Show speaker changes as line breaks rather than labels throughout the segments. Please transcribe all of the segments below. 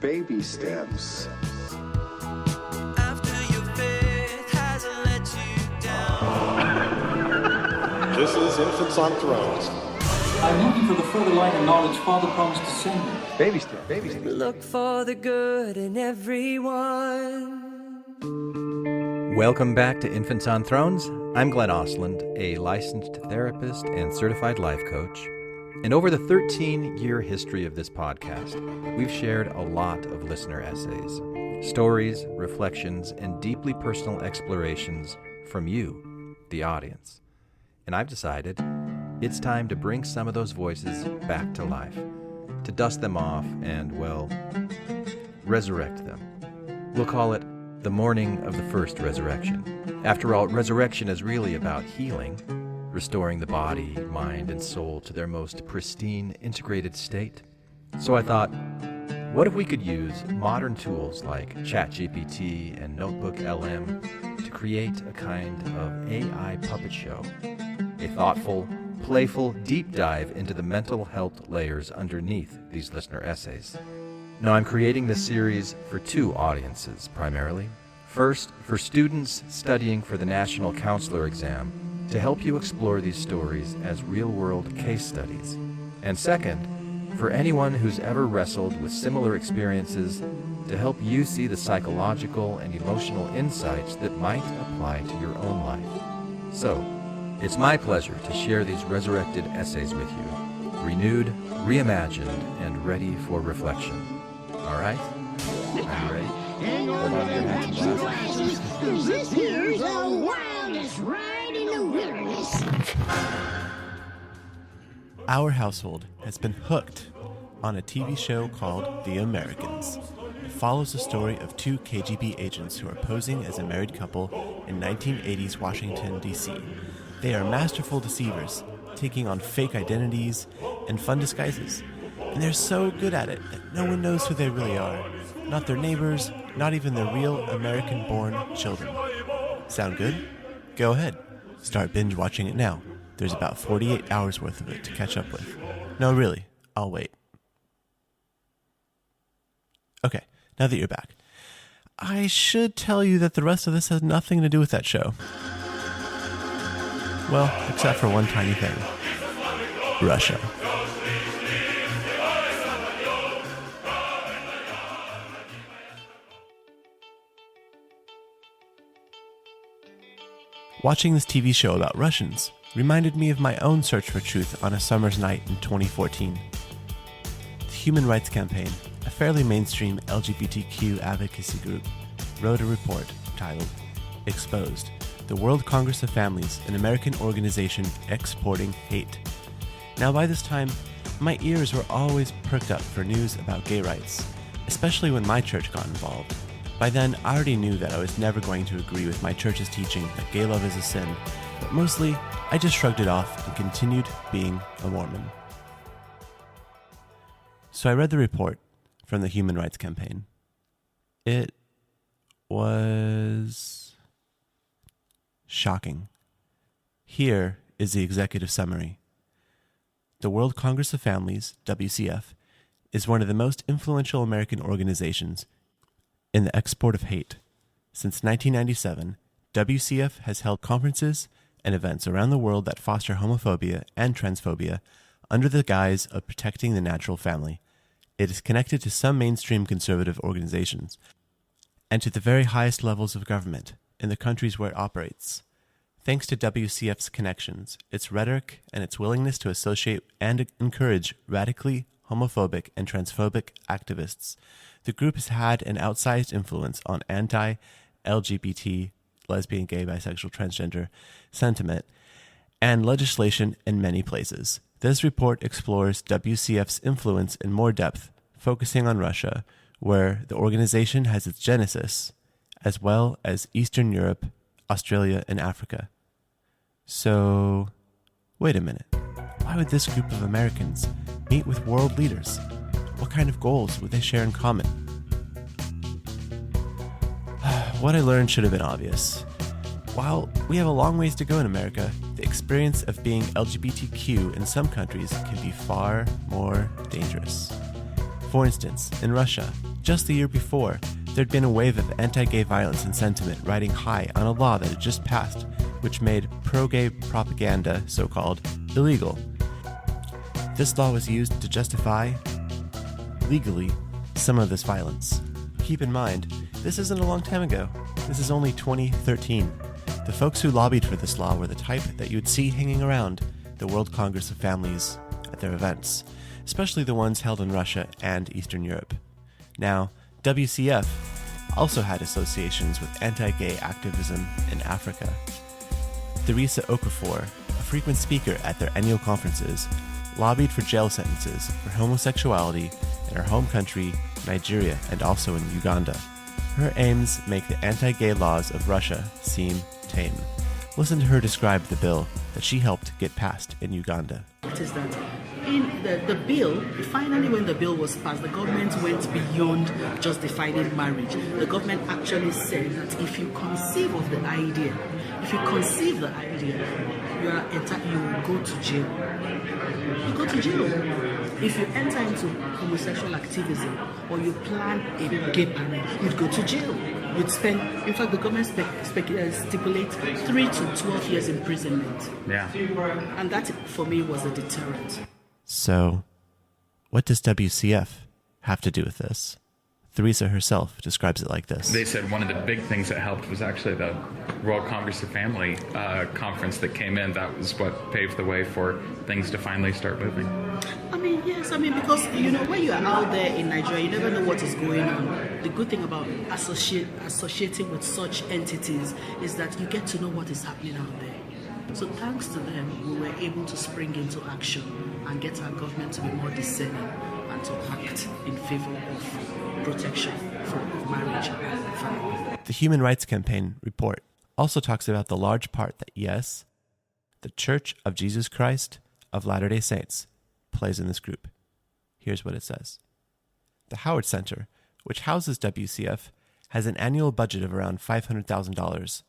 Baby steps.
After your faith hasn't let you down.
This is Infants on Thrones.
I'm looking for the further light and knowledge Father promised to send me.
Baby steps. Baby steps.
Look for the good in everyone.
Welcome back to Infants on Thrones. I'm Glenn Osland, a licensed therapist and certified life coach. And over the 13-year history of this podcast, we've shared a lot of listener essays, stories, reflections, and deeply personal explorations from you, the audience. And I've decided it's time to bring some of those voices back to life, to dust them off and, well, resurrect them. We'll call it the morning of the first resurrection. After all, resurrection is really about healing, restoring the body, mind, and soul to their most pristine, integrated state. So I thought, what if we could use modern tools like ChatGPT and Notebook LM to create a kind of AI puppet show? A thoughtful, playful deep dive into the mental health layers underneath these listener essays. Now, I'm creating this series for two audiences, primarily. First, for students studying for the National Counselor exam to help you explore these stories as real-world case studies. And second, for anyone who's ever wrestled with similar experiences to help you see the psychological and emotional insights that might apply to your own life. So, it's my pleasure to share these resurrected essays with you, renewed, reimagined, and ready for reflection. All right? Are you ready?
Hang on to your hats and glasses, 'cause this here's the wildest ride in the wilderness.
Our household has been hooked on a TV show called The Americans. It follows the story of two KGB agents who are posing as a married couple in 1980s Washington, D.C. They are masterful deceivers, taking on fake identities and fun disguises. And they're so good at it that no one knows who they really are. Not their neighbors, not even their real American-born children. Sound good? Go ahead. Start binge watching it now. There's about 48 hours worth of it to catch up with. No, really, I'll wait. Okay, now that you're back, I should tell you that the rest of this has nothing to do with that show. Well, except for one tiny thing. Russia. Watching this TV show about Russians reminded me of my own search for truth on a summer's night in 2014. The Human Rights Campaign, a fairly mainstream LGBTQ advocacy group, wrote a report titled Exposed: The World Congress of Families, an American organization exporting hate. Now by this time, my ears were always perked up for news about gay rights, especially when my church got involved. By then, I already knew that I was never going to agree with my church's teaching that gay love is a sin, but mostly, I just shrugged it off and continued being a Mormon. So I read the report from the Human Rights Campaign. It was shocking. Here is the executive summary. The World Congress of Families, WCF, is one of the most influential American organizations in the export of hate. Since 1997, WCF has held conferences and events around the world that foster homophobia and transphobia under the guise of protecting the natural family. It is connected to some mainstream conservative organizations and to the very highest levels of government in the countries where it operates. Thanks to WCF's connections, its rhetoric, and its willingness to associate and encourage radically homophobic and transphobic activists, the group has had an outsized influence on anti-LGBT, lesbian, gay, bisexual, transgender sentiment and legislation in many places. This report explores WCF's influence in more depth, focusing on Russia, where the organization has its genesis, as well as Eastern Europe, Australia, and Africa. So, wait a minute. Why would this group of Americans meet with world leaders? What kind of goals would they share in common? What I learned should have been obvious. While we have a long ways to go in America, the experience of being LGBTQ in some countries can be far more dangerous. For instance, in Russia, Just the year before, there'd been a wave of anti-gay violence and sentiment riding high on a law that had just passed, which made pro-gay propaganda, so-called, illegal. This law was used to justify, legally, some of this violence. Keep in mind, this isn't a long time ago. This is only 2013. The folks who lobbied for this law were the type that you would see hanging around the World Congress of Families at their events, especially the ones held in Russia and Eastern Europe. Now, WCF also had associations with anti-gay activism in Africa. Theresa Okafor, a frequent speaker at their annual conferences, lobbied for jail sentences for homosexuality in her home country, Nigeria, and also in Uganda. Her aims make the anti-gay laws of Russia seem tame. Listen to her describe the bill that she helped get passed in Uganda.
It is that in the bill, finally when the bill was passed, the government went beyond just defining marriage. The government actually said that if you conceive of the idea, you will go to jail. You go to jail. If you enter into homosexual activism or you plan a gay marriage, you'd go to jail. You'd spend, in fact, the government stipulates 3 to 12 years imprisonment.
Yeah.
And that, for me, was a deterrent.
So, what does WCF have to do with this? Theresa herself describes it like this.
They said one of the big things that helped was actually the World Congress of Family conference that came in. That was what paved the way for things to finally start moving.
Yes, because, when you are out there in Nigeria, you never know what is going on. The good thing about associating with such entities is that you get to know what is happening out there. So thanks to them, we were able to spring into action and get our government to be more discerning and to act in favor of protection of marriage and family.
The Human Rights Campaign report also talks about the large part that, yes, the Church of Jesus Christ of Latter-day Saints plays in this group. Here's what it says. The Howard Center, which houses WCF, has an annual budget of around $500,000.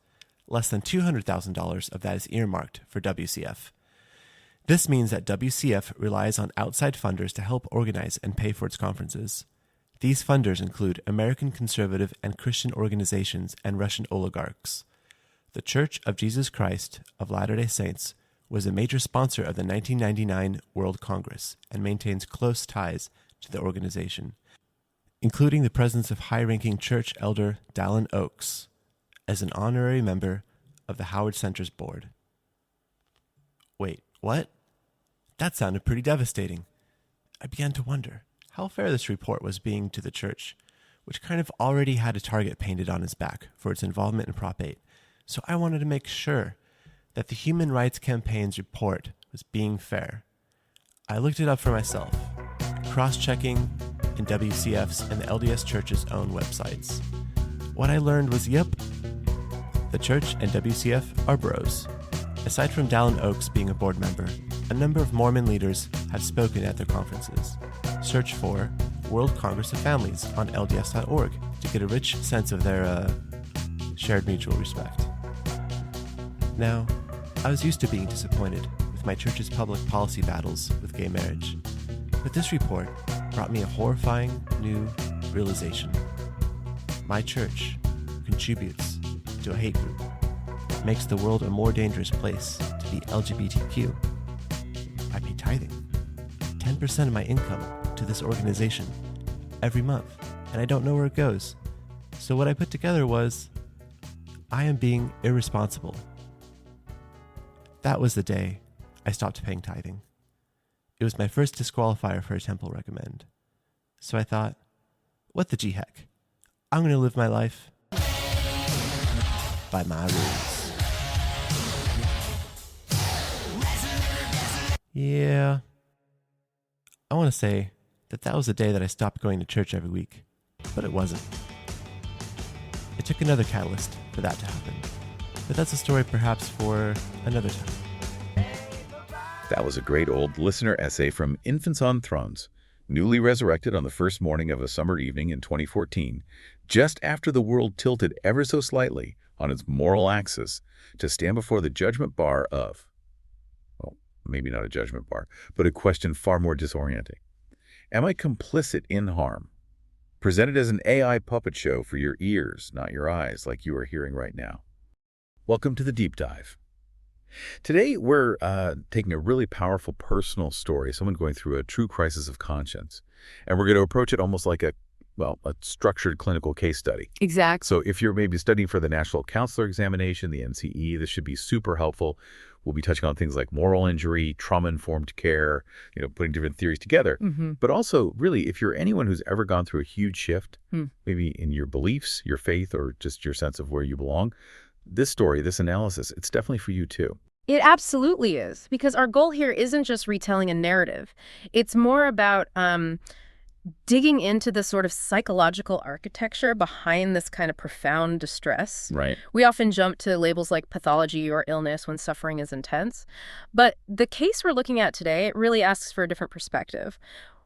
Less than $200,000 of that is earmarked for WCF. This means that WCF relies on outside funders to help organize and pay for its conferences. These funders include American conservative and Christian organizations and Russian oligarchs. The Church of Jesus Christ of Latter-day Saints was a major sponsor of the 1999 World Congress and maintains close ties to the organization, including the presence of high-ranking church elder Dallin Oaks as an honorary member of the Howard Center's board. Wait, what? That sounded pretty devastating. I began to wonder how fair this report was being to the church, which kind of already had a target painted on its back for its involvement in Prop 8. So I wanted to make sure that the Human Rights Campaign's report was being fair. I looked it up for myself, cross-checking in WCF's and the LDS Church's own websites. What I learned was, yep, the church and WCF are bros. Aside from Dallin Oaks being a board member, a number of Mormon leaders have spoken at their conferences. Search for World Congress of Families on LDS.org to get a rich sense of their shared mutual respect. Now, I was used to being disappointed with my church's public policy battles with gay marriage, but this report brought me a horrifying new realization. My church contributes to a hate group, makes the world a more dangerous place to be LGBTQ. I pay tithing, 10% of my income to this organization every month, and I don't know where it goes. So what I put together was, I am being irresponsible. That was the day I stopped paying tithing. It was my first disqualifier for a temple recommend. So I thought, what the gee heck? I'm going to live my life by my rules. Yeah. I want to say that was the day that I stopped going to church every week, but it wasn't. It took another catalyst for that to happen, but that's a story perhaps for another time.
That was a great old listener essay from Infants on Thrones, newly resurrected on the first morning of a summer evening in 2014, just after the world tilted ever so slightly on its moral axis to stand before the judgment bar of, well, maybe not a judgment bar, but a question far more disorienting. Am I complicit in harm? presented as an AI puppet show for your ears, not your eyes, like you are hearing right now. Welcome to the Deep Dive. Today, we're taking a really powerful personal story, someone going through a true crisis of conscience, and we're going to approach it almost like a structured clinical case study.
Exactly.
So if you're maybe studying for the National Counselor Examination, the NCE, this should be super helpful. We'll be touching on things like moral injury, trauma-informed care, putting different theories together. But also, really, if you're anyone who's ever gone through a huge shift, maybe in your beliefs, your faith, or just your sense of where you belong, this story, this analysis, it's definitely for you too.
It absolutely is, because our goal here isn't just retelling a narrative. It's more about digging into the sort of psychological architecture behind this kind of profound distress.
Right.
We often jump to labels like pathology or illness when suffering is intense. But the case we're looking at today, it really asks for a different perspective.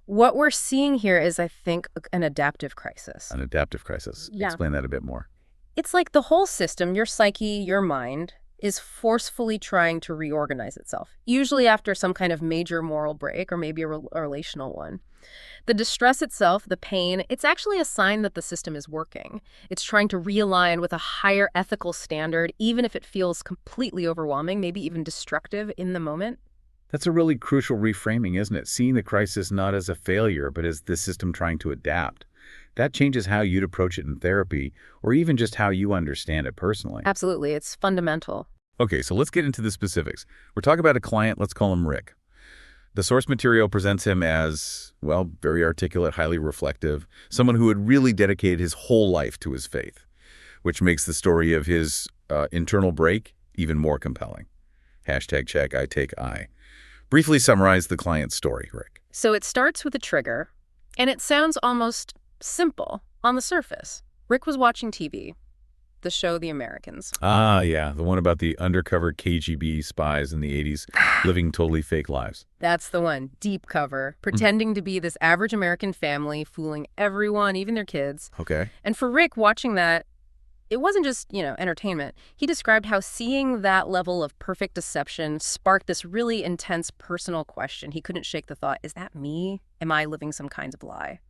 What we're seeing here is, I think, an adaptive crisis.
An adaptive crisis.
Yeah.
Explain that a bit more.
It's like the whole system, your psyche, your mind, is forcefully trying to reorganize itself, usually after some kind of major moral break or maybe a relational one. The distress itself, the pain, it's actually a sign that the system is working. It's trying to realign with a higher ethical standard, even if it feels completely overwhelming, maybe even destructive in the moment.
That's a really crucial reframing, isn't it? Seeing the crisis not as a failure, but as the system trying to adapt. That changes how you'd approach it in therapy, or even just how you understand it personally.
Absolutely. It's fundamental.
Okay, so let's get into the specifics. We're talking about a client, let's call him Rick. The source material presents him as, very articulate, highly reflective, someone who had really dedicated his whole life to his faith, which makes the story of his internal break even more compelling. #check, I take I. Briefly summarize the client's story, Rick.
So it starts with a trigger, and it sounds almost simple on the surface. Rick was watching TV. The show The Americans.
Ah, yeah, the one about the undercover KGB spies in the 80s living totally fake lives.
That's the one. Deep cover. Pretending to be this average American family, fooling everyone, even their kids.
Okay.
And for Rick, watching that, it wasn't just, entertainment. He described how seeing that level of perfect deception sparked this really intense personal question. He couldn't shake the thought, is that me? Am I living some kind of lie?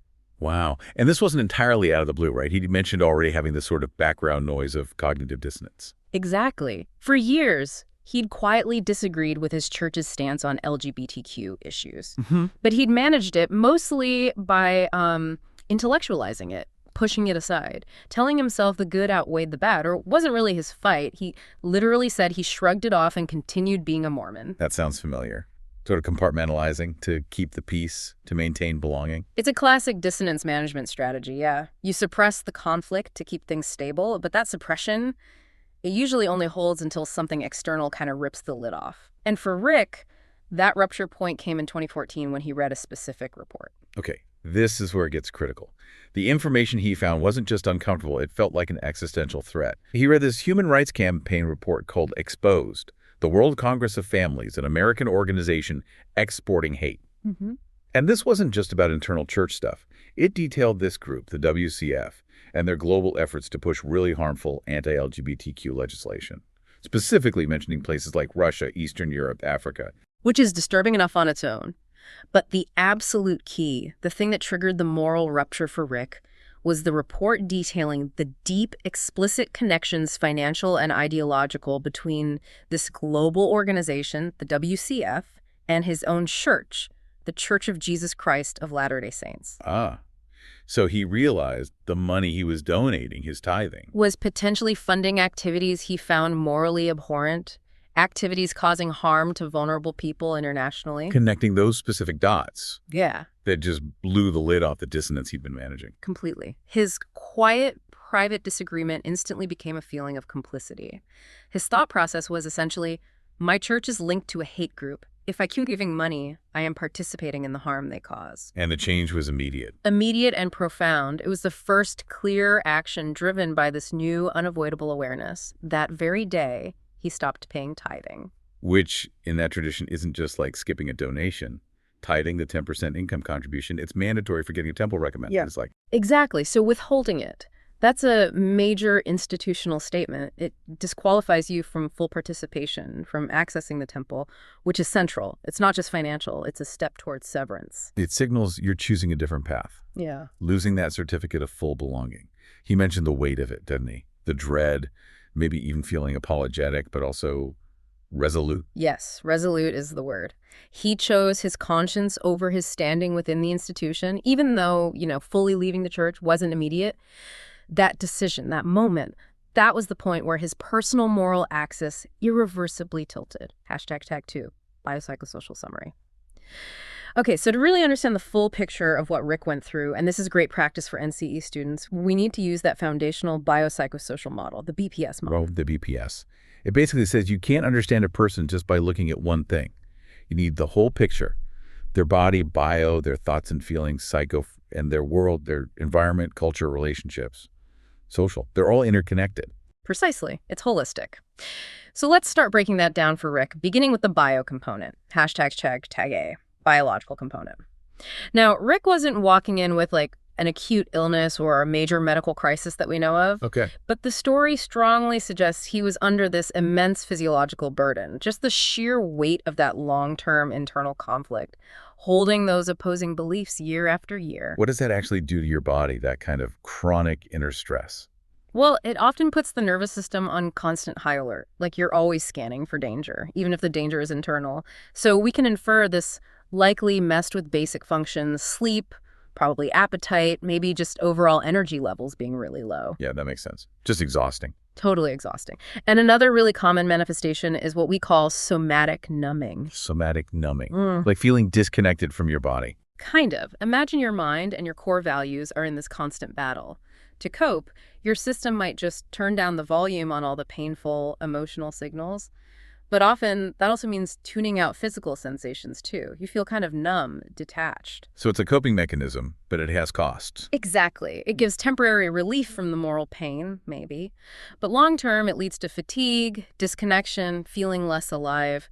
Wow. And this wasn't entirely out of the blue, right? He mentioned already having this sort of background noise of cognitive dissonance.
Exactly. For years, he'd quietly disagreed with his church's stance on LGBTQ issues. But he'd managed it mostly by intellectualizing it, pushing it aside, telling himself the good outweighed the bad, or it wasn't really his fight. He literally said he shrugged it off and continued being a Mormon.
That sounds familiar. Sort of compartmentalizing to keep the peace, to maintain belonging.
It's a classic dissonance management strategy, yeah. You suppress the conflict to keep things stable, but that suppression, it usually only holds until something external kind of rips the lid off. And for Rick, that rupture point came in 2014 when he read a specific report.
Okay, this is where it gets critical. The information he found wasn't just uncomfortable, it felt like an existential threat. He read this Human Rights Campaign report called Exposed, the World Congress of Families, an American organization exporting hate. And this wasn't just about internal church stuff. It detailed this group, the WCF, and their global efforts to push really harmful anti-LGBTQ legislation, specifically mentioning places like Russia, Eastern Europe, Africa.
Which is disturbing enough on its own. But the absolute key, the thing that triggered the moral rupture for Rick, was the report detailing the deep, explicit connections, financial and ideological, between this global organization, the WCF, and his own church, the Church of Jesus Christ of Latter-day Saints.
Ah, so he realized the money he was donating, his tithing,
was potentially funding activities he found morally abhorrent, activities causing harm to vulnerable people internationally.
Connecting those specific dots.
Yeah.
That just blew the lid off the dissonance he'd been managing.
Completely. His quiet, private disagreement instantly became a feeling of complicity. His thought process was essentially, my church is linked to a hate group. If I keep giving money, I am participating in the harm they cause.
And the change was immediate.
Immediate and profound. It was the first clear action driven by this new, unavoidable awareness. That very day, he stopped paying tithing.
Which, in that tradition, isn't just like skipping a donation. Tithing, the 10% income contribution, it's mandatory for getting a temple recommended.
Yeah.
It's like,
exactly. So withholding it, That's a major institutional statement. It disqualifies you from full participation, from accessing the temple, which is central. It's not just financial, it's a step towards severance.
It signals you're choosing a different path,
Yeah.
losing that certificate of full belonging. He mentioned the weight of it, didn't he? The dread, maybe even feeling apologetic, but also resolute.
Yes, resolute is the word. He chose his conscience over his standing within the institution, even though, fully leaving the church wasn't immediate. That decision, that moment, that was the point where his personal moral axis irreversibly tilted. #tag 2, biopsychosocial summary. Okay, so to really understand the full picture of what Rick went through, and this is great practice for NCE students, we need to use that foundational biopsychosocial model, the BPS model.
Well, the BPS. It basically says you can't understand a person just by looking at one thing. You need the whole picture. Their body, bio, their thoughts and feelings, psycho, and their world, their environment, culture, relationships, social. They're all interconnected.
Precisely. It's holistic. So let's start breaking that down for Rick, beginning with the bio component. #tag A, biological component. Now, Rick wasn't walking in with an acute illness or a major medical crisis that we know of.
Okay.
But the story strongly suggests he was under this immense physiological burden, just the sheer weight of that long-term internal conflict, holding those opposing beliefs year after year.
What does that actually do to your body, that kind of chronic inner stress?
Well, it often puts the nervous system on constant high alert, like you're always scanning for danger, even if the danger is internal. So we can infer this likely messed with basic functions, sleep, probably appetite, maybe just overall energy levels being really low.
Yeah, that makes sense. Just exhausting.
Totally exhausting. And another really common manifestation is what we call somatic numbing.
Somatic numbing. Like feeling disconnected from your body.
Kind of. Imagine your mind and your core values are in this constant battle. To cope, your system might just turn down the volume on all the painful emotional signals. But often, that also means tuning out physical sensations, too. You feel kind of numb, detached.
So it's a coping mechanism, but it has costs.
Exactly. It gives temporary relief from the moral pain, maybe. But long-term, it leads to fatigue, disconnection, feeling less alive.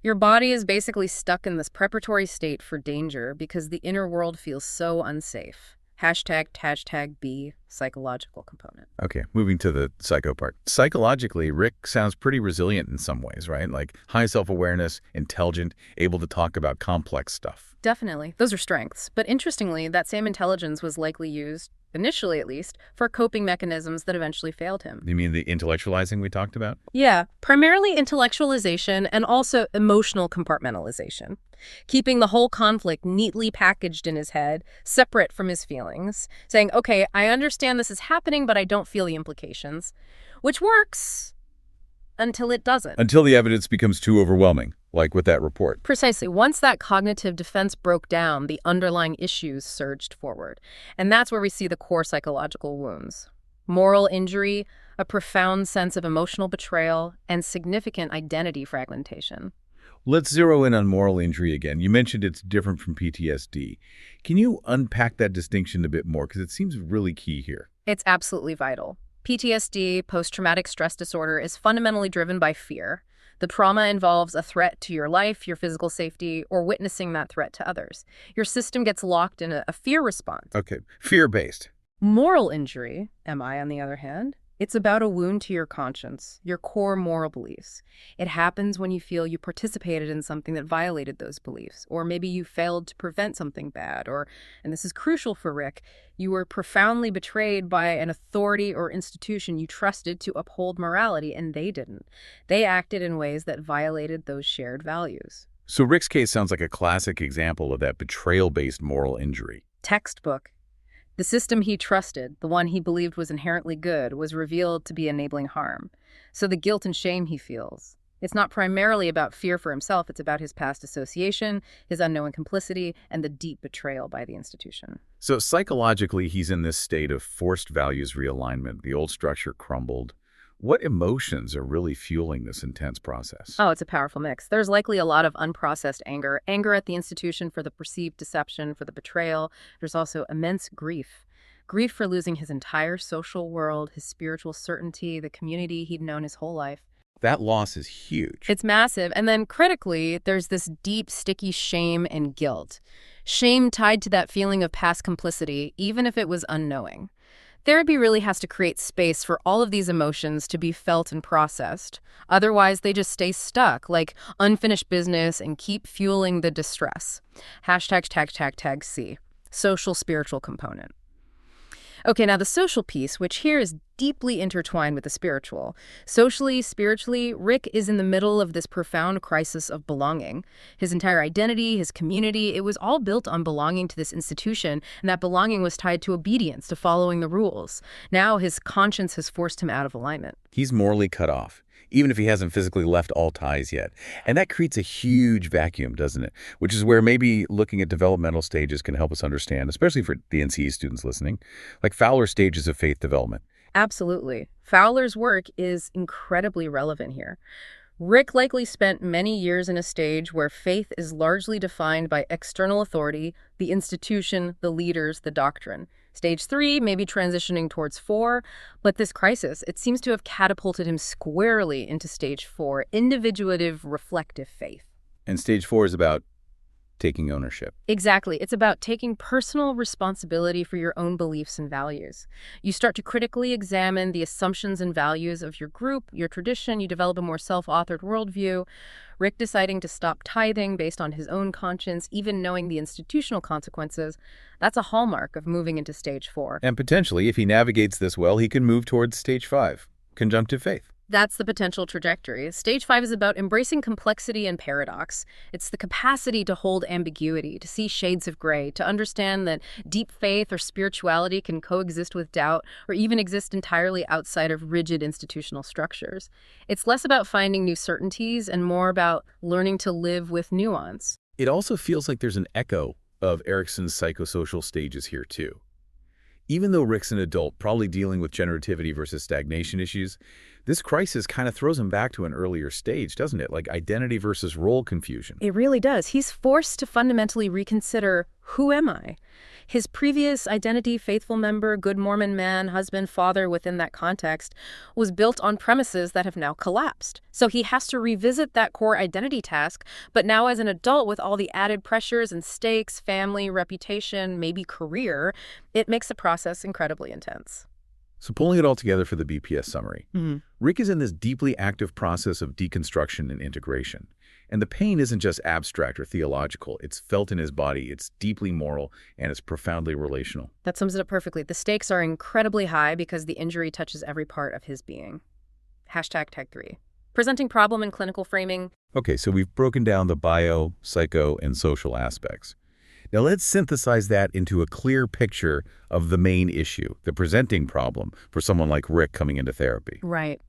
Your body is basically stuck in this preparatory state for danger because the inner world feels so unsafe. #tag B, psychological component.
Okay, moving to the psycho part. Psychologically, Rick sounds pretty resilient in some ways, right? Like high self-awareness, intelligent, able to talk about complex stuff.
Definitely. Those are strengths. But interestingly, that same intelligence was likely used, initially at least, for coping mechanisms that eventually failed him.
You mean the intellectualizing we talked about?
Yeah, primarily intellectualization and also emotional compartmentalization. Keeping the whole conflict neatly packaged in his head, separate from his feelings, saying, okay, I understand this is happening, but I don't feel the implications, which works until it doesn't.
Until the evidence becomes too overwhelming, like with that report.
Precisely. Once that cognitive defense broke down, the underlying issues surged forward. And that's where we see the core psychological wounds. Moral injury, a profound sense of emotional betrayal, and significant identity fragmentation.
Let's zero in on moral injury again. You mentioned it's different from PTSD. Can you unpack that distinction a bit more? Because it seems really key here.
It's absolutely vital. PTSD, post-traumatic stress disorder, is fundamentally driven by fear. The trauma involves a threat to your life, your physical safety, or witnessing that threat to others. Your system gets locked in a fear response.
Okay, fear-based.
Moral injury, MI, on the other hand, it's about a wound to your conscience, your core moral beliefs. It happens when you feel you participated in something that violated those beliefs, or maybe you failed to prevent something bad, or, and this is crucial for Rick, you were profoundly betrayed by an authority or institution you trusted to uphold morality, and they didn't. They acted in ways that violated those shared values.
So Rick's case sounds like a classic example of that betrayal-based moral injury.
Textbook. The system he trusted, the one he believed was inherently good, was revealed to be enabling harm. So the guilt and shame he feels, it's not primarily about fear for himself, it's about his past association, his unknowing complicity, and the deep betrayal by the institution.
So psychologically, he's in this state of forced values realignment. The old structure crumbled. What emotions are really fueling this intense process?
Oh, it's a powerful mix. There's likely a lot of unprocessed anger. Anger at the institution for the perceived deception, for the betrayal. There's also immense grief. Grief for losing his entire social world, his spiritual certainty, the community he'd known his whole life.
That loss is huge.
It's massive. And then critically, there's this deep, sticky shame and guilt. Shame tied to that feeling of past complicity, even if it was unknowing. Therapy really has to create space for all of these emotions to be felt and processed. Otherwise, they just stay stuck, like unfinished business, and keep fueling the distress. Hashtag C. Social spiritual component. Okay, now the social piece, which here is deeply intertwined with the spiritual. Socially, spiritually, Rick is in the middle of this profound crisis of belonging. His entire identity, his community, it was all built on belonging to this institution, and that belonging was tied to obedience, to following the rules. Now his conscience has forced him out of alignment.
He's morally cut off, even if he hasn't physically left all ties yet. And that creates a huge vacuum, doesn't it? Which is where maybe looking at developmental stages can help us understand, especially for the NCE students listening, like Fowler's stages of faith development.
Absolutely. Fowler's work is incredibly relevant here. Rick likely spent many years in a stage where faith is largely defined by external authority, the institution, the leaders, the doctrine. Stage 3, maybe transitioning towards 4, but this crisis, it seems to have catapulted him squarely into stage 4, individuative, reflective faith.
And stage 4 is about taking ownership.
Exactly. It's about taking personal responsibility for your own beliefs and values. You start to critically examine the assumptions and values of your group, your tradition. You develop a more self-authored worldview. Rick deciding to stop tithing based on his own conscience, even knowing the institutional consequences, that's a hallmark of moving into stage 4.
And potentially, if he navigates this well, he can move towards stage 5, conjunctive faith.
That's the potential trajectory. Stage 5 is about embracing complexity and paradox. It's the capacity to hold ambiguity, to see shades of gray, to understand that deep faith or spirituality can coexist with doubt or even exist entirely outside of rigid institutional structures. It's less about finding new certainties and more about learning to live with nuance.
It also feels like there's an echo of Erikson's psychosocial stages here too. Even though Rick's an adult, probably dealing with generativity versus stagnation issues, this crisis kind of throws him back to an earlier stage, doesn't it? Like identity versus role confusion.
It really does. He's forced to fundamentally reconsider, who am I? His previous identity, faithful member, good Mormon man, husband, father within that context, was built on premises that have now collapsed. So he has to revisit that core identity task, but now as an adult with all the added pressures and stakes, family, reputation, maybe career, it makes the process incredibly intense.
So pulling it all together for the BPS summary, Rick is in this deeply active process of deconstruction and integration. And the pain isn't just abstract or theological. It's felt in his body, it's deeply moral, and it's profoundly relational.
That sums it up perfectly. The stakes are incredibly high because the injury touches every part of his being. Hashtag tag 3. Presenting problem in clinical framing.
Okay, so we've broken down the bio, psycho, and social aspects. Now let's synthesize that into a clear picture of the main issue, the presenting problem for someone like Rick coming into therapy.
Right.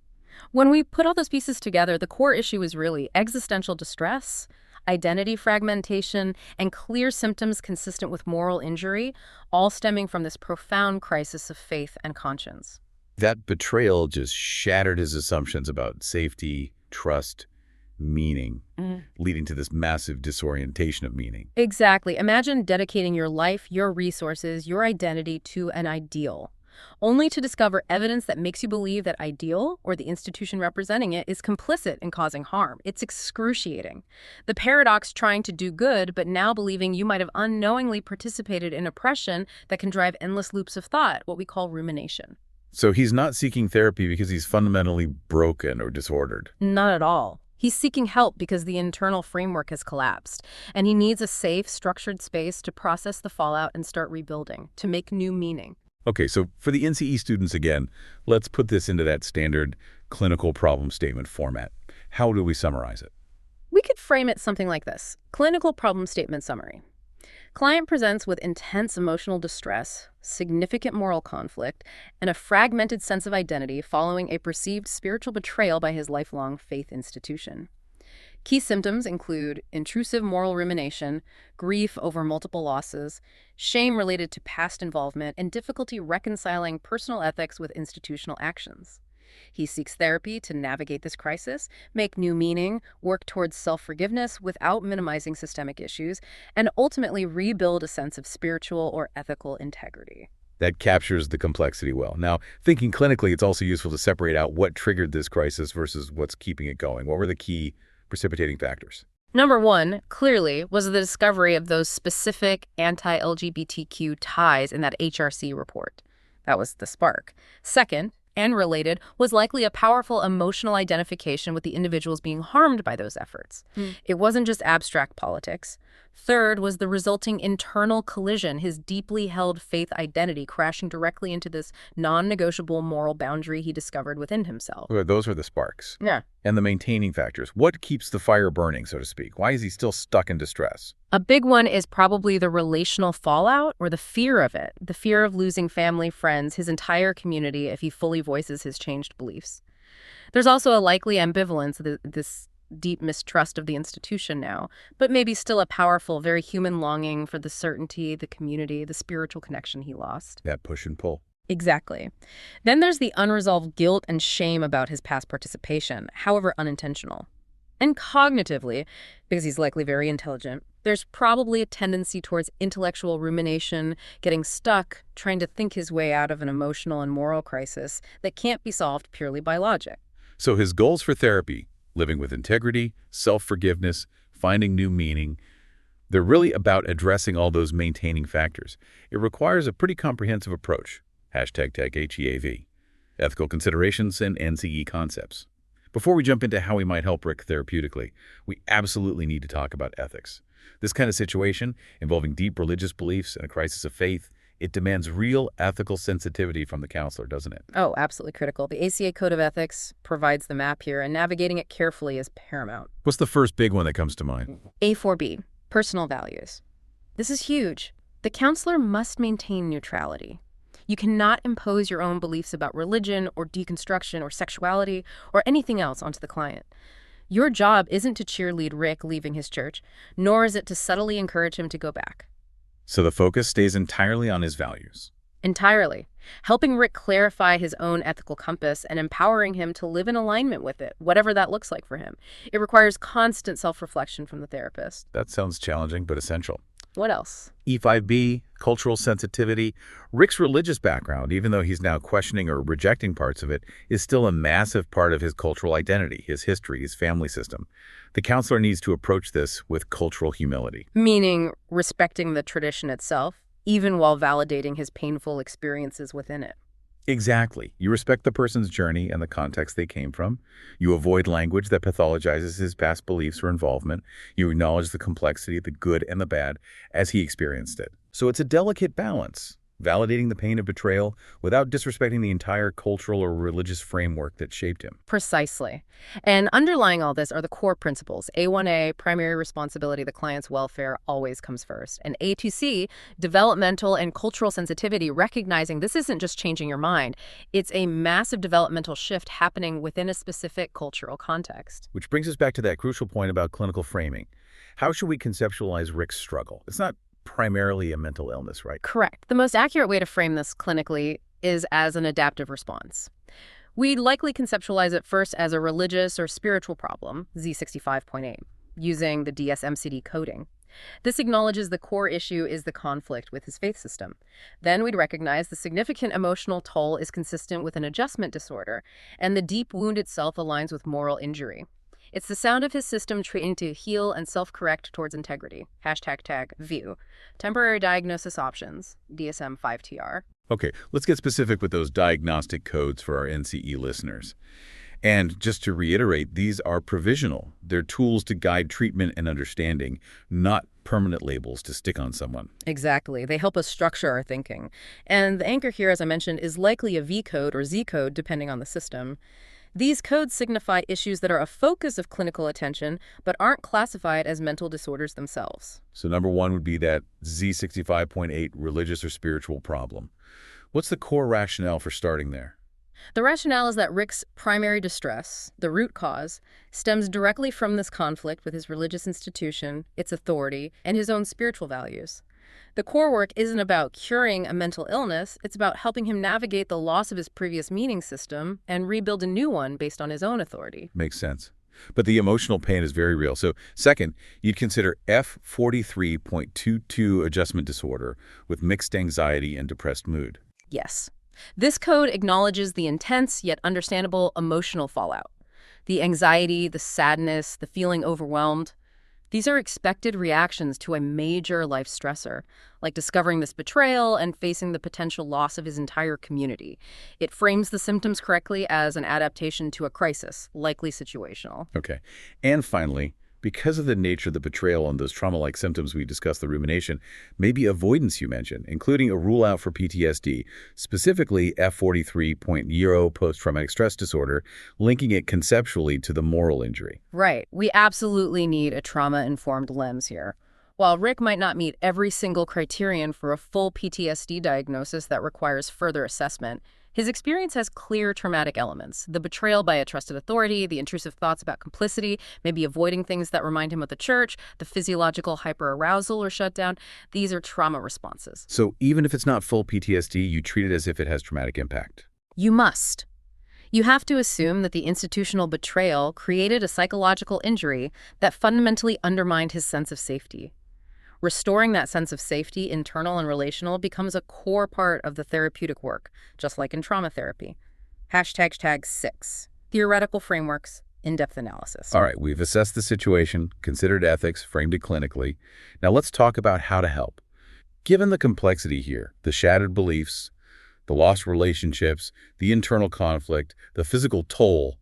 When we put all those pieces together, the core issue is really existential distress, identity fragmentation, and clear symptoms consistent with moral injury, all stemming from this profound crisis of faith and conscience.
That betrayal just shattered his assumptions about safety, trust, meaning, leading to this massive disorientation of meaning.
Exactly. Imagine dedicating your life, your resources, your identity to an ideal, only to discover evidence that makes you believe that ideal, or the institution representing it, is complicit in causing harm. It's excruciating. The paradox trying to do good, but now believing you might have unknowingly participated in oppression that can drive endless loops of thought, what we call rumination.
So he's not seeking therapy because he's fundamentally broken or disordered.
Not at all. He's seeking help because the internal framework has collapsed, and he needs a safe, structured space to process the fallout and start rebuilding, to make new meaning.
Okay, so for the NCE students again, let's put this into that standard clinical problem statement format. How do we summarize it?
We could frame it something like this. Clinical problem statement summary. Client presents with intense emotional distress, significant moral conflict, and a fragmented sense of identity following a perceived spiritual betrayal by his lifelong faith institution. Key symptoms include intrusive moral rumination, grief over multiple losses, shame related to past involvement, and difficulty reconciling personal ethics with institutional actions. He seeks therapy to navigate this crisis, make new meaning, work towards self-forgiveness without minimizing systemic issues, and ultimately rebuild a sense of spiritual or ethical integrity.
That captures the complexity well. Now, thinking clinically, it's also useful to separate out what triggered this crisis versus what's keeping it going. What were the key precipitating factors?
Number one, clearly, was the discovery of those specific anti-LGBTQ ties in that HRC report. That was the spark. Second, and related, was likely a powerful emotional identification with the individuals being harmed by those efforts. It wasn't just abstract politics. Third was the resulting internal collision, his deeply held faith identity crashing directly into this non-negotiable moral boundary he discovered within himself.
Well, those are the sparks.
Yeah.
And the maintaining factors. What keeps the fire burning, so to speak? Why is he still stuck in distress?
A big one is probably the relational fallout or the fear of it, the fear of losing family, friends, his entire community if he fully voices his changed beliefs. There's also a likely ambivalence, this deep mistrust of the institution now, but maybe still a powerful, very human longing for the certainty, the community, the spiritual connection he lost.
That push and pull.
Exactly. Then there's the unresolved guilt and shame about his past participation, however unintentional. And cognitively, because he's likely very intelligent, there's probably a tendency towards intellectual rumination, getting stuck, trying to think his way out of an emotional and moral crisis that can't be solved purely by logic.
So his goals for therapy, living with integrity, self-forgiveness, finding new meaning, they're really about addressing all those maintaining factors. It requires a pretty comprehensive approach. #TechHEAV. Ethical considerations and NCE concepts. Before we jump into how we might help Rick therapeutically, we absolutely need to talk about ethics. This kind of situation, involving deep religious beliefs and a crisis of faith, it demands real ethical sensitivity from the counselor, doesn't it?
Oh, absolutely critical. The ACA Code of Ethics provides the map here, and navigating it carefully is paramount.
What's the first big one that comes to mind?
A4B, personal values. This is huge. The counselor must maintain neutrality. You cannot impose your own beliefs about religion or deconstruction or sexuality or anything else onto the client. Your job isn't to cheerlead Rick leaving his church, nor is it to subtly encourage him to go back.
So the focus stays entirely on his values.
Entirely. Helping Rick clarify his own ethical compass and empowering him to live in alignment with it, whatever that looks like for him. It requires constant self-reflection from the therapist.
That sounds challenging, but essential.
What else?
E5B, cultural sensitivity. Rick's religious background, even though he's now questioning or rejecting parts of it, is still a massive part of his cultural identity, his history, his family system. The counselor needs to approach this with cultural humility.
Meaning respecting the tradition itself, even while validating his painful experiences within it.
Exactly. You respect the person's journey and the context they came from. You avoid language that pathologizes his past beliefs or involvement. You acknowledge the complexity, the good and the bad, as he experienced it. So it's a delicate balance, validating the pain of betrayal without disrespecting the entire cultural or religious framework that shaped him.
Precisely. And underlying all this are the core principles. A1A, primary responsibility, the client's welfare always comes first. And A2C, developmental and cultural sensitivity, recognizing this isn't just changing your mind. It's a massive developmental shift happening within a specific cultural context.
Which brings us back to that crucial point about clinical framing. How should we conceptualize Rick's struggle? It's not primarily a mental illness, right?
Correct. The most accurate way to frame this clinically is as an adaptive response. We'd likely conceptualize it first as a religious or spiritual problem, Z65.8, using the DSM-CD coding. This acknowledges the core issue is the conflict with his faith system. Then we'd recognize the significant emotional toll is consistent with an adjustment disorder, and the deep wound itself aligns with moral injury. It's the sound of his system trying to heal and self-correct towards integrity. #view. Temporary diagnosis options, DSM-5TR.
Okay, let's get specific with those diagnostic codes for our NCE listeners. And just to reiterate, these are provisional. They're tools to guide treatment and understanding, not permanent labels to stick on someone.
Exactly. They help us structure our thinking. And the anchor here, as I mentioned, is likely a V code or Z code, depending on the system. These codes signify issues that are a focus of clinical attention, but aren't classified as mental disorders themselves.
So number one would be that Z65.8 religious or spiritual problem. What's the core rationale for starting there?
The rationale is that Rick's primary distress, the root cause, stems directly from this conflict with his religious institution, its authority, and his own spiritual values. The core work isn't about curing a mental illness, it's about helping him navigate the loss of his previous meaning system and rebuild a new one based on his own authority.
Makes sense. But the emotional pain is very real. So second, you'd consider F43.22 adjustment disorder with mixed anxiety and depressed mood.
Yes. This code acknowledges the intense yet understandable emotional fallout. The anxiety, the sadness, the feeling overwhelmed. These are expected reactions to a major life stressor, like discovering this betrayal and facing the potential loss of his entire community. It frames the symptoms correctly as an adaptation to a crisis, likely situational.
Okay. And finally, because of the nature of the betrayal and those trauma-like symptoms we discussed, the rumination, maybe avoidance you mentioned, including a rule out for PTSD, specifically F43.0 post-traumatic stress disorder, linking it conceptually to the moral injury.
Right. We absolutely need a trauma-informed lens here. While Rick might not meet every single criterion for a full PTSD diagnosis that requires further assessment, his experience has clear traumatic elements: the betrayal by a trusted authority, the intrusive thoughts about complicity, maybe avoiding things that remind him of the church, the physiological hyperarousal or shutdown. These are trauma responses.
So even if it's not full PTSD, you treat it as if it has traumatic impact.
You must. You have to assume that the institutional betrayal created a psychological injury that fundamentally undermined his sense of safety. Restoring that sense of safety, internal and relational, becomes a core part of the therapeutic work, just like in trauma therapy. #6. Theoretical frameworks, in-depth analysis.
All right, we've assessed the situation, considered ethics, framed it clinically. Now let's talk about how to help. Given the complexity here, the shattered beliefs, the lost relationships, the internal conflict, the physical toll,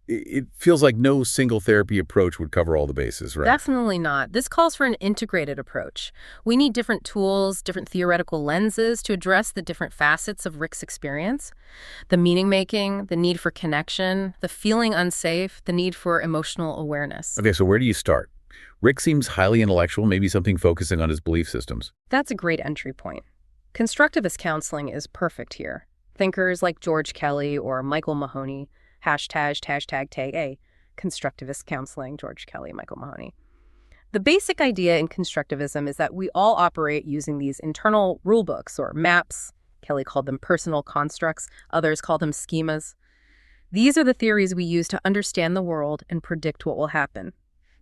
it feels like no single therapy approach would cover all the bases, right?
Definitely not. This calls for an integrated approach. We need different tools, different theoretical lenses to address the different facets of Rick's experience. The meaning-making, the need for connection, the feeling unsafe, the need for emotional awareness.
Okay, so where do you start? Rick seems highly intellectual, maybe something focusing on his belief systems.
That's a great entry point. Constructivist counseling is perfect here. Thinkers like George Kelly or Michael Mahoney, #tag A, constructivist counseling, George Kelly, Michael Mahoney. The basic idea in constructivism is that we all operate using these internal rule books or maps. Kelly called them personal constructs. Others call them schemas. These are the theories we use to understand the world and predict what will happen.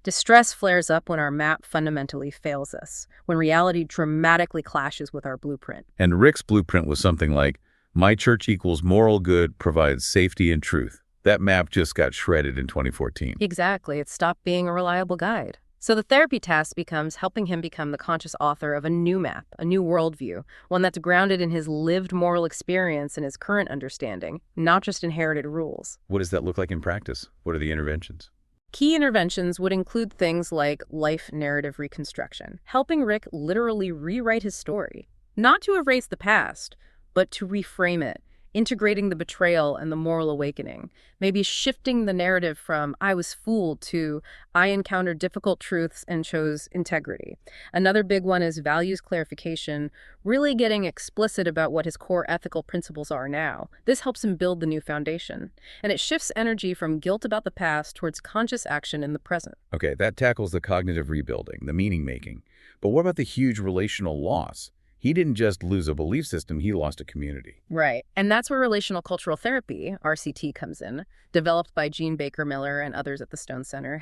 Distress flares up when our map fundamentally fails us, when reality dramatically clashes with our blueprint.
And Rick's blueprint was something like, my church equals moral good, provides safety and truth. That map just got shredded in 2014.
Exactly. It stopped being a reliable guide. So the therapy task becomes helping him become the conscious author of a new map, a new worldview, one that's grounded in his lived moral experience and his current understanding, not just inherited rules.
What does that look like in practice? What are the interventions?
Key interventions would include things like life narrative reconstruction, helping Rick literally rewrite his story, not to erase the past, but to reframe it, integrating the betrayal and the moral awakening, maybe shifting the narrative from "I was fooled" to "I encountered difficult truths and chose integrity." Another big one is values clarification, really getting explicit about what his core ethical principles are now. This helps him build the new foundation, and it shifts energy from guilt about the past towards conscious action in the present.
Okay, that tackles the cognitive rebuilding, the meaning-making. But what about the huge relational loss? He didn't just lose a belief system, he lost a community.
Right. And that's where relational cultural therapy, RCT, comes in, developed by Jean Baker Miller and others at the Stone Center,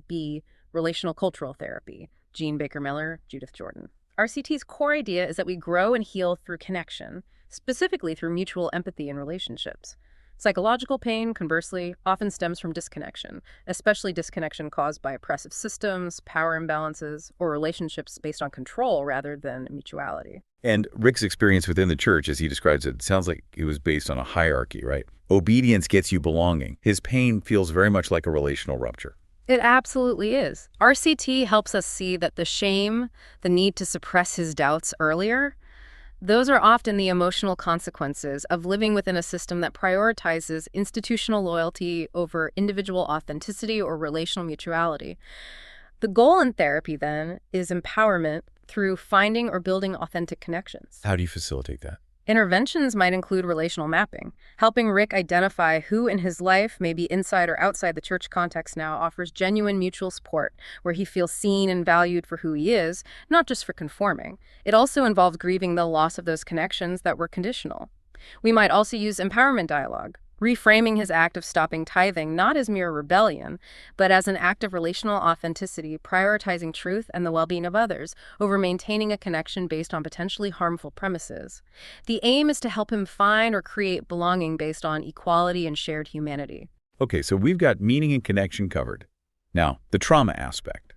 #B, relational cultural therapy, Jean Baker Miller, Judith Jordan. RCT's core idea is that we grow and heal through connection, specifically through mutual empathy in relationships. Psychological pain, conversely, often stems from disconnection, especially disconnection caused by oppressive systems, power imbalances, or relationships based on control rather than mutuality.
And Rick's experience within the church, as he describes it, sounds like it was based on a hierarchy, right? Obedience gets you belonging. His pain feels very much like a relational rupture.
It absolutely is. RCT helps us see that the shame, the need to suppress his doubts earlier, those are often the emotional consequences of living within a system that prioritizes institutional loyalty over individual authenticity or relational mutuality. The goal in therapy, then, is empowerment through finding or building authentic connections.
How do you facilitate that?
Interventions might include relational mapping. Helping Rick identify who in his life, maybe inside or outside the church context now, offers genuine mutual support, where he feels seen and valued for who he is, not just for conforming. It also involves grieving the loss of those connections that were conditional. We might also use empowerment dialogue, reframing his act of stopping tithing not as mere rebellion, but as an act of relational authenticity, prioritizing truth and the well-being of others over maintaining a connection based on potentially harmful premises. The aim is to help him find or create belonging based on equality and shared humanity.
Okay, so we've got meaning and connection covered. Now, the trauma aspect.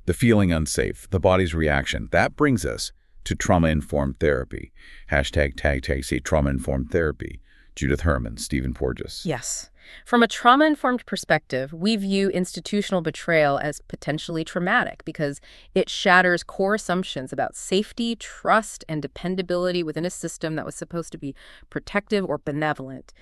The feeling unsafe, the body's reaction, that brings us to trauma-informed therapy. #say trauma-informed therapy. Judith Herman, Stephen Porges.
Yes. From a trauma-informed perspective, we view institutional betrayal as potentially traumatic because it shatters core assumptions about safety, trust, and dependability within a system that was supposed to be protective or benevolent.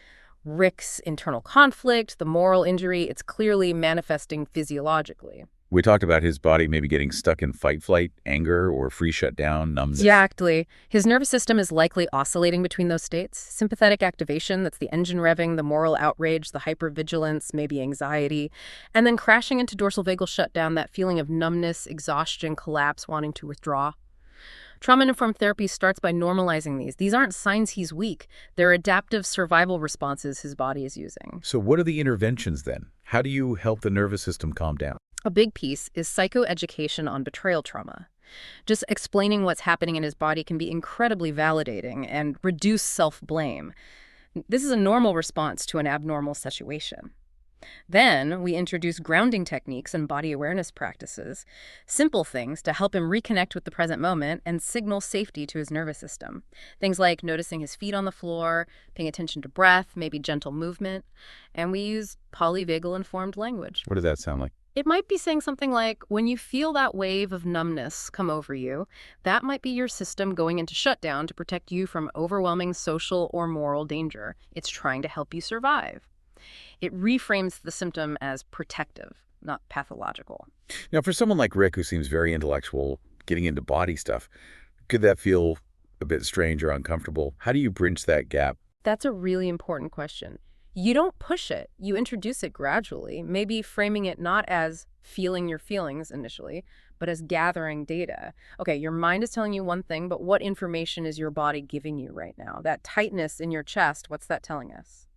Rick's internal conflict, the moral injury, it's clearly manifesting physiologically.
We talked about his body maybe getting stuck in fight-flight, anger, or free shutdown, numbness.
Exactly. His nervous system is likely oscillating between those states. Sympathetic activation, that's the engine revving, the moral outrage, the hypervigilance, maybe anxiety, and then crashing into dorsal vagal shutdown, that feeling of numbness, exhaustion, collapse, wanting to withdraw. Trauma-informed therapy starts by normalizing these. These aren't signs he's weak. They're adaptive survival responses his body is using.
So what are the interventions then? How do you help the nervous system calm down?
A big piece is psychoeducation on betrayal trauma. Just explaining what's happening in his body can be incredibly validating and reduce self-blame. This is a normal response to an abnormal situation. Then we introduce grounding techniques and body awareness practices, simple things to help him reconnect with the present moment and signal safety to his nervous system. Things like noticing his feet on the floor, paying attention to breath, maybe gentle movement, and we use polyvagal-informed language.
What does that sound like?
It might be saying something like, when you feel that wave of numbness come over you, that might be your system going into shutdown to protect you from overwhelming social or moral danger. It's trying to help you survive. It reframes the symptom as protective, not pathological.
Now, for someone like Rick, who seems very intellectual, getting into body stuff, could that feel a bit strange or uncomfortable? How do you bridge that gap?
That's a really important question. You don't push it. You introduce it gradually, maybe framing it not as feeling your feelings initially, but as gathering data. Okay, your mind is telling you one thing, but what information is your body giving you right now? That tightness in your chest, what's that telling us?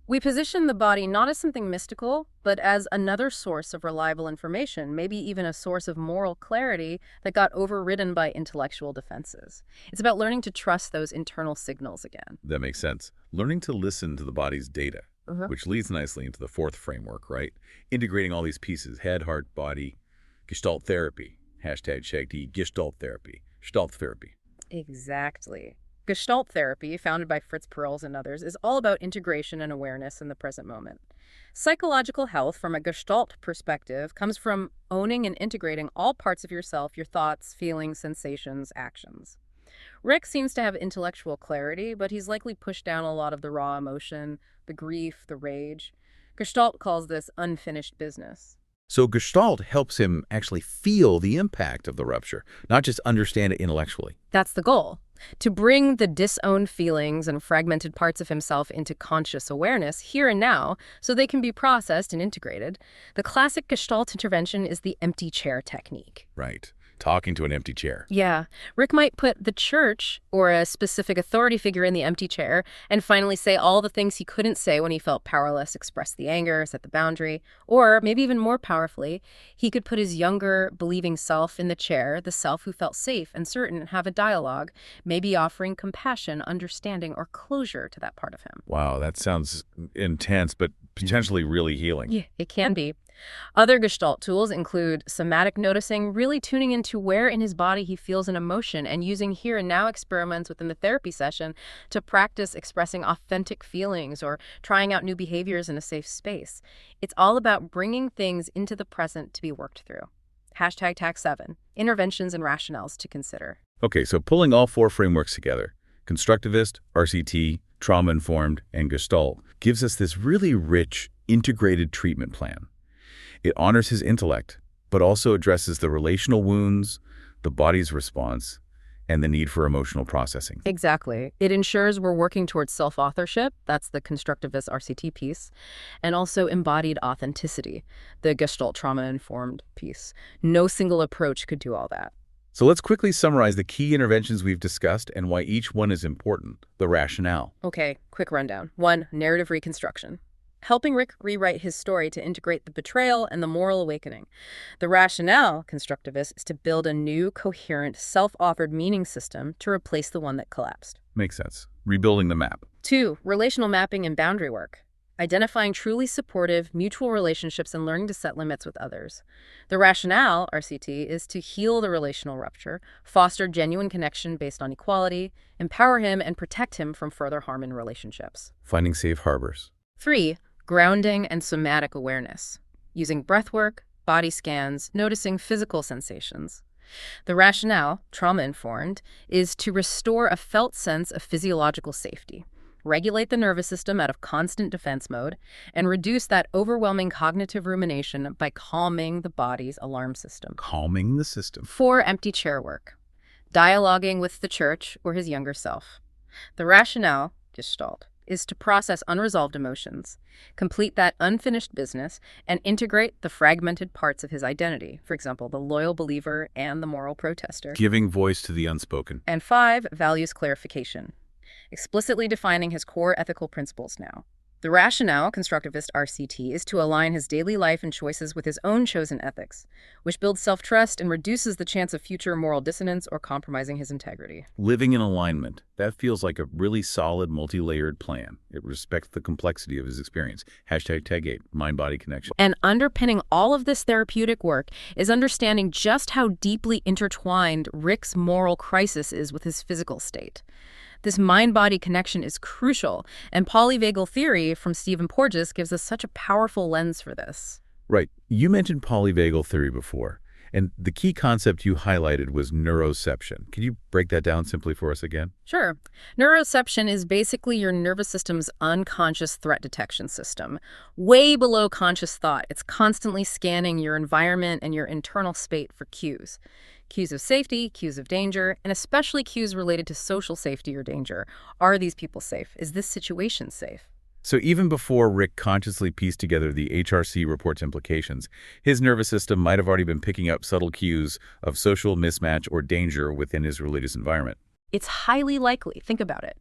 We position the body not as something mystical, but as another source of reliable information, maybe even a source of moral clarity that got overridden by intellectual defenses. It's about learning to trust those internal signals again.
That makes sense. Learning to listen to the body's data, which leads nicely into the fourth framework, right? Integrating all these pieces, head, heart, body, Gestalt therapy, #Shagty, Gestalt therapy, Gestalt therapy.
Exactly. Gestalt therapy, founded by Fritz Perls and others, is all about integration and awareness in the present moment. Psychological health, from a Gestalt perspective, comes from owning and integrating all parts of yourself, your thoughts, feelings, sensations, actions. Rick seems to have intellectual clarity, but he's likely pushed down a lot of the raw emotion, the grief, the rage. Gestalt calls this unfinished business.
So Gestalt helps him actually feel the impact of the rupture, not just understand it intellectually.
That's the goal. To bring the disowned feelings and fragmented parts of himself into conscious awareness here and now so they can be processed and integrated. The classic Gestalt intervention is the empty chair technique.
Right. Talking to an empty chair.
Yeah. Rick might put the church or a specific authority figure in the empty chair and finally say all the things he couldn't say when he felt powerless, express the anger, set the boundary. Or maybe even more powerfully, he could put his younger, believing self in the chair, the self who felt safe and certain, and have a dialogue, maybe offering compassion, understanding, or closure to that part of him.
Wow, that sounds intense, but potentially really healing.
Yeah, it can be. Other Gestalt tools include somatic noticing, really tuning into where in his body he feels an emotion, and using here and now experiments within the therapy session to practice expressing authentic feelings or trying out new behaviors in a safe space. It's all about bringing things into the present to be worked through. #TAC7, interventions and rationales to consider.
Okay, so pulling all four frameworks together, constructivist, RCT, trauma-informed, and Gestalt, gives us this really rich, integrated treatment plan. It honors his intellect, but also addresses the relational wounds, the body's response, and the need for emotional processing.
Exactly. It ensures we're working towards self-authorship, that's the constructivist RCT piece, and also embodied authenticity, the Gestalt trauma-informed piece. No single approach could do all that.
So let's quickly summarize the key interventions we've discussed and why each one is important, the rationale.
Okay, quick rundown. 1, narrative reconstruction. Helping Rick rewrite his story to integrate the betrayal and the moral awakening. The rationale, constructivist, is to build a new, coherent, self-authored meaning system to replace the one that collapsed.
Makes sense. Rebuilding the map.
2, relational mapping and boundary work. identifying truly supportive, mutual relationships and learning to set limits with others. The rationale, RCT, is to heal the relational rupture, foster genuine connection based on equality, empower him, and protect him from further harm in relationships.
Finding safe harbors.
3. Grounding and somatic awareness, using breathwork, body scans, noticing physical sensations. The rationale, trauma-informed, is to restore a felt sense of physiological safety, regulate the nervous system out of constant defense mode, and reduce that overwhelming cognitive rumination by calming the body's alarm system.
Calming the system.
4. Empty chair work, dialoguing with the church or his younger self. The rationale, Gestalt, is to process unresolved emotions, complete that unfinished business, and integrate the fragmented parts of his identity, for example, the loyal believer and the moral protester.
Giving voice to the unspoken.
And 5. Values clarification, explicitly defining his core ethical principles now. The rationale, constructivist RCT, is to align his daily life and choices with his own chosen ethics, which builds self-trust and reduces the chance of future moral dissonance or compromising his integrity.
Living in alignment. That feels like a really solid, multi-layered plan. It respects the complexity of his experience. Hashtag Tag 8, mind-body connection.
And underpinning all of this therapeutic work is understanding just how deeply intertwined Rick's moral crisis is with his physical state. This mind-body connection is crucial, and polyvagal theory from Stephen Porges gives us such a powerful lens for this.
Right. You mentioned polyvagal theory before, and the key concept you highlighted was neuroception. Can you break that down simply for us again?
Sure. Neuroception is basically your nervous system's unconscious threat detection system, way below conscious thought. It's constantly scanning your environment and your internal state for cues. Cues of safety, cues of danger, and especially cues related to social safety or danger. Are these people safe? Is this situation safe?
So even before Rick consciously pieced together the HRC report's implications, his nervous system might have already been picking up subtle cues of social mismatch or danger within his religious environment.
It's highly likely. Think about it.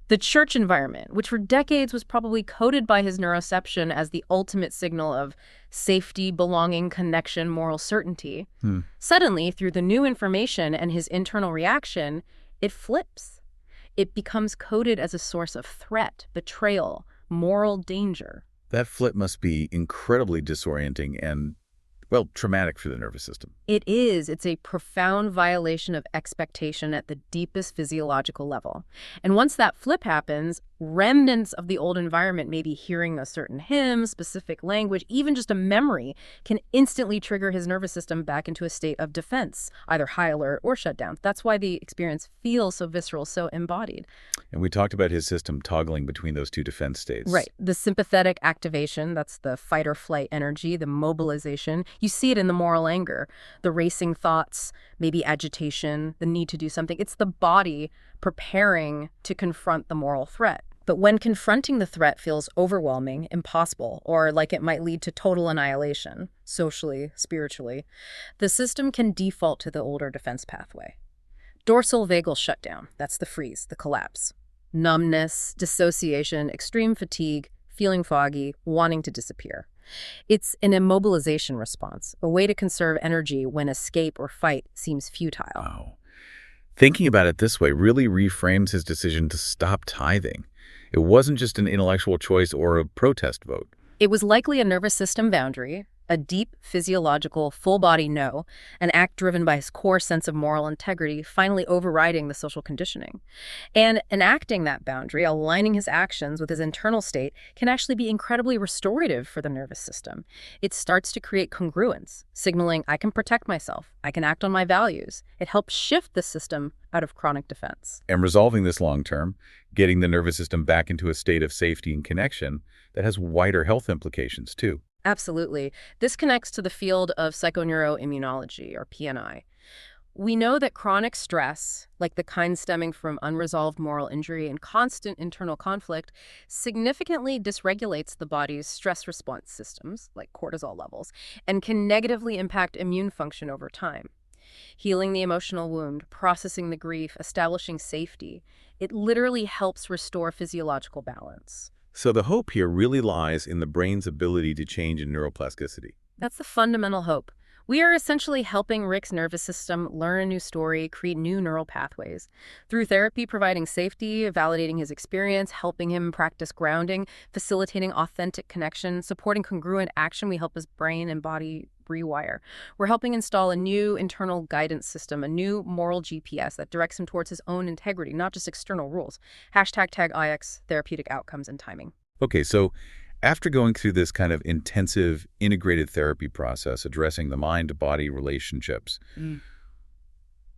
The church environment, which for decades was probably coded by his neuroception as the ultimate signal of safety, belonging, connection, moral certainty, suddenly, through the new information and his internal reaction, it flips. It becomes coded as a source of threat, betrayal, moral danger.
That flip must be incredibly disorienting and, well, traumatic for the nervous system.
It is. It's a profound violation of expectation at the deepest physiological level. And once that flip happens, remnants of the old environment, maybe hearing a certain hymn, specific language, even just a memory, can instantly trigger his nervous system back into a state of defense, either high alert or shutdown. That's why the experience feels so visceral, so embodied.
And we talked about his system toggling between those two defense states.
Right. The sympathetic activation, that's the fight or flight energy, the mobilization. You see it in the moral anger, the racing thoughts, maybe agitation, the need to do something. It's the body preparing to confront the moral threat. But when confronting the threat feels overwhelming, impossible, or like it might lead to total annihilation, socially, spiritually, the system can default to the older defense pathway. Dorsal vagal shutdown, that's the freeze, the collapse. Numbness, dissociation, extreme fatigue, feeling foggy, wanting to disappear. It's an immobilization response, a way to conserve energy when escape or fight seems futile.
Wow. Thinking about it this way really reframes his decision to stop tithing. It wasn't just an intellectual choice or a protest vote.
It was likely a nervous system boundary, a deep physiological full-body no, an act driven by his core sense of moral integrity, finally overriding the social conditioning. And enacting that boundary, aligning his actions with his internal state, can actually be incredibly restorative for the nervous system. It starts to create congruence, signaling I can protect myself, I can act on my values. It helps shift the system out of chronic defense.
And resolving this long-term, getting the nervous system back into a state of safety and connection, that has wider health implications too.
Absolutely. This connects to the field of psychoneuroimmunology, or PNI. We know that chronic stress, like the kind stemming from unresolved moral injury and constant internal conflict, significantly dysregulates the body's stress response systems, like cortisol levels, and can negatively impact immune function over time. Healing the emotional wound, processing the grief, establishing safety, it literally helps restore physiological balance.
So the hope here really lies in the brain's ability to change in neuroplasticity.
That's the fundamental hope. We are essentially helping Rick's nervous system learn a new story, create new neural pathways. Through therapy, providing safety, validating his experience, helping him practice grounding, facilitating authentic connection, supporting congruent action, we help his brain and body rewire. We're helping install a new internal guidance system, a new moral GPS that directs him towards his own integrity, not just external rules. #tag IX, therapeutic outcomes and timing.
Okay, so after going through this kind of intensive integrated therapy process addressing the mind-body relationships,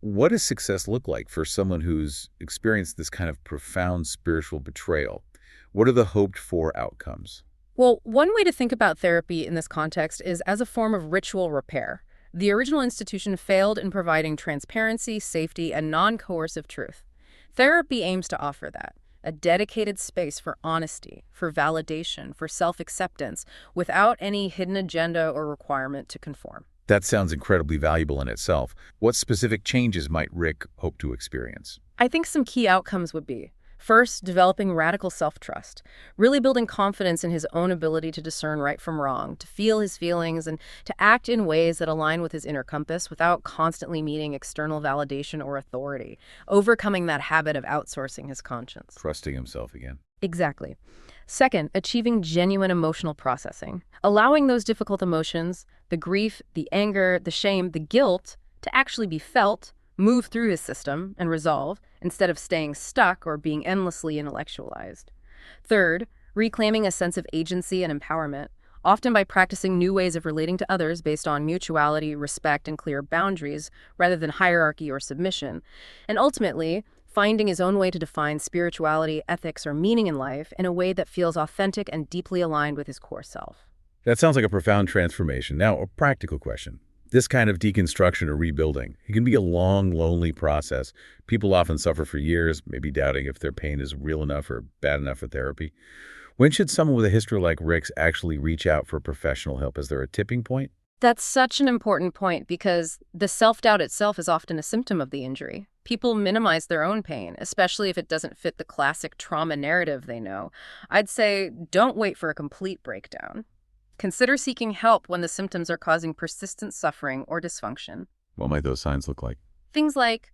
what does success look like for someone who's experienced this kind of profound spiritual betrayal? What are the hoped-for outcomes?
Well, one way to think about therapy in this context is as a form of ritual repair. The original institution failed in providing transparency, safety, and non-coercive truth. Therapy aims to offer that. A dedicated space for honesty, for validation, for self-acceptance, without any hidden agenda or requirement to conform.
That sounds incredibly valuable in itself. What specific changes might Rick hope to experience?
I think some key outcomes would be, first, developing radical self-trust, really building confidence in his own ability to discern right from wrong, to feel his feelings, and to act in ways that align with his inner compass without constantly needing external validation or authority, overcoming that habit of outsourcing his conscience.
Trusting himself again.
Exactly. Second, achieving genuine emotional processing, allowing those difficult emotions, the grief, the anger, the shame, the guilt, to actually be felt, move through his system, and resolve, instead of staying stuck or being endlessly intellectualized. Third, reclaiming a sense of agency and empowerment, often by practicing new ways of relating to others based on mutuality, respect, and clear boundaries, rather than hierarchy or submission. And ultimately, finding his own way to define spirituality, ethics, or meaning in life in a way that feels authentic and deeply aligned with his core self.
That sounds like a profound transformation. Now, a practical question. This kind of deconstruction or rebuilding, it can be a long, lonely process. People often suffer for years, maybe doubting if their pain is real enough or bad enough for therapy. When should someone with a history like Rick's actually reach out for professional help? Is there a tipping point?
That's such an important point because the self-doubt itself is often a symptom of the injury. People minimize their own pain, especially if it doesn't fit the classic trauma narrative they know. I'd say don't wait for a complete breakdown. Consider seeking help when the symptoms are causing persistent suffering or dysfunction.
What might those signs look like?
Things like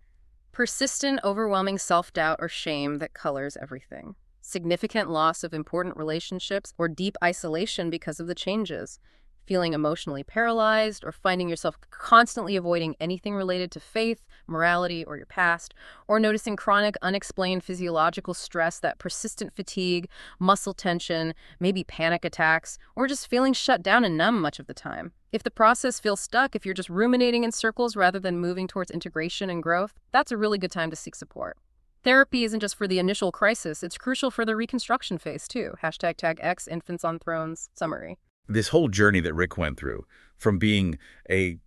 persistent, overwhelming self-doubt or shame that colors everything, significant loss of important relationships, or deep isolation because of the changes, feeling emotionally paralyzed, or finding yourself constantly avoiding anything related to faith, morality, or your past, or noticing chronic, unexplained physiological stress, that persistent fatigue, muscle tension, maybe panic attacks, or just feeling shut down and numb much of the time. If the process feels stuck, if you're just ruminating in circles rather than moving towards integration and growth, that's a really good time to seek support. Therapy isn't just for the initial crisis, it's crucial for the reconstruction phase too. #tag X, Infants on Thrones, summary.
This whole journey that Rick went through, from being a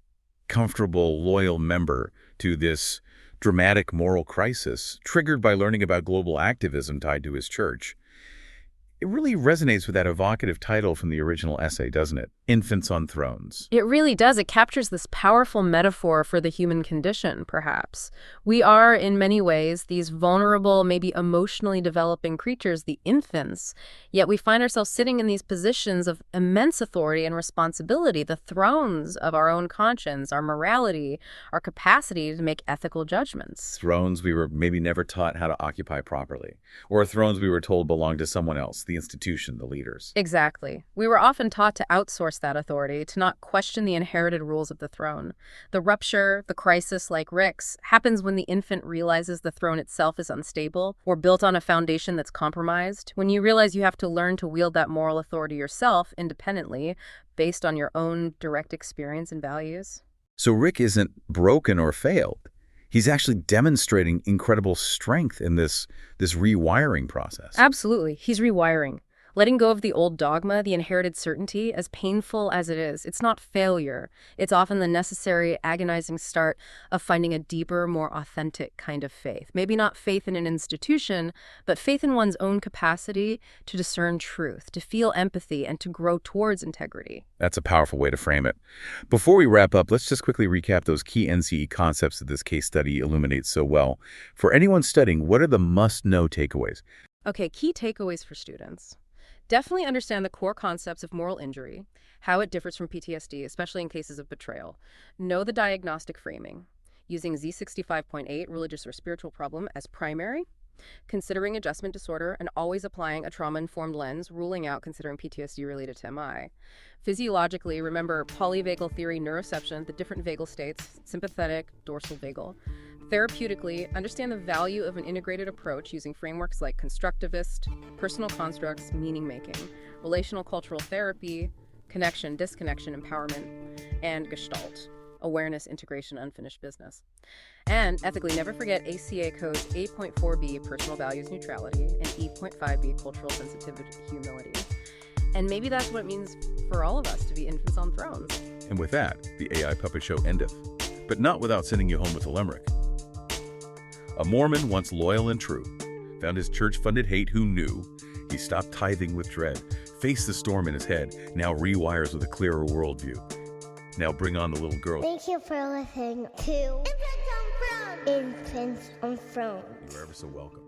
comfortable, loyal member to this dramatic moral crisis triggered by learning about global activism tied to his church, it really resonates with that evocative title from the original essay, doesn't it? Infants on Thrones.
It really does. It captures this powerful metaphor for the human condition, perhaps. We are, in many ways, these vulnerable, maybe emotionally developing creatures, the infants, yet we find ourselves sitting in these positions of immense authority and responsibility, the thrones of our own conscience, our morality, our capacity to make ethical judgments.
Thrones we were maybe never taught how to occupy properly, or thrones we were told belonged to someone else, the institution, the leaders.
Exactly. We were often taught to outsource that authority, to not question the inherited rules of the throne. The rupture, the crisis like Rick's, happens when the infant realizes the throne itself is unstable or built on a foundation that's compromised, when you realize you have to learn to wield that moral authority yourself independently, based on your own direct experience and values.
So Rick isn't broken or failed. He's actually demonstrating incredible strength in this rewiring process.
Absolutely. He's rewiring. Letting go of the old dogma, the inherited certainty, as painful as it is, it's not failure. It's often the necessary, agonizing start of finding a deeper, more authentic kind of faith. Maybe not faith in an institution, but faith in one's own capacity to discern truth, to feel empathy, and to grow towards integrity.
That's a powerful way to frame it. Before we wrap up, let's just quickly recap those key NCE concepts that this case study illuminates so well. For anyone studying, what are the must-know takeaways?
Okay, key takeaways for students. Definitely understand the core concepts of moral injury, how it differs from PTSD, especially in cases of betrayal. Know the diagnostic framing, using Z65.8, religious or spiritual problem, as primary, considering adjustment disorder, and always applying a trauma-informed lens, ruling out considering PTSD related to MI. Physiologically, remember polyvagal theory, neuroception, the different vagal states, sympathetic, dorsal vagal. Therapeutically, understand the value of an integrated approach using frameworks like constructivist, personal constructs, meaning-making, relational cultural therapy, connection, disconnection, empowerment, and Gestalt, awareness, integration, unfinished business. And ethically, never forget ACA codes 8.4b, personal values neutrality, and E.5b, cultural sensitivity, humility. And maybe that's what it means for all of us to be infants on thrones.
And with that, the AI Puppet Show endeth, but not without sending you home with a limerick. A Mormon, once loyal and true, found his church-funded hate who knew. He stopped tithing with dread, faced the storm in his head, now rewires with a clearer worldview. Now bring on the little girl.
Thank you for listening to Infants on Thrones. Infants on Thrones.
You're ever so welcome.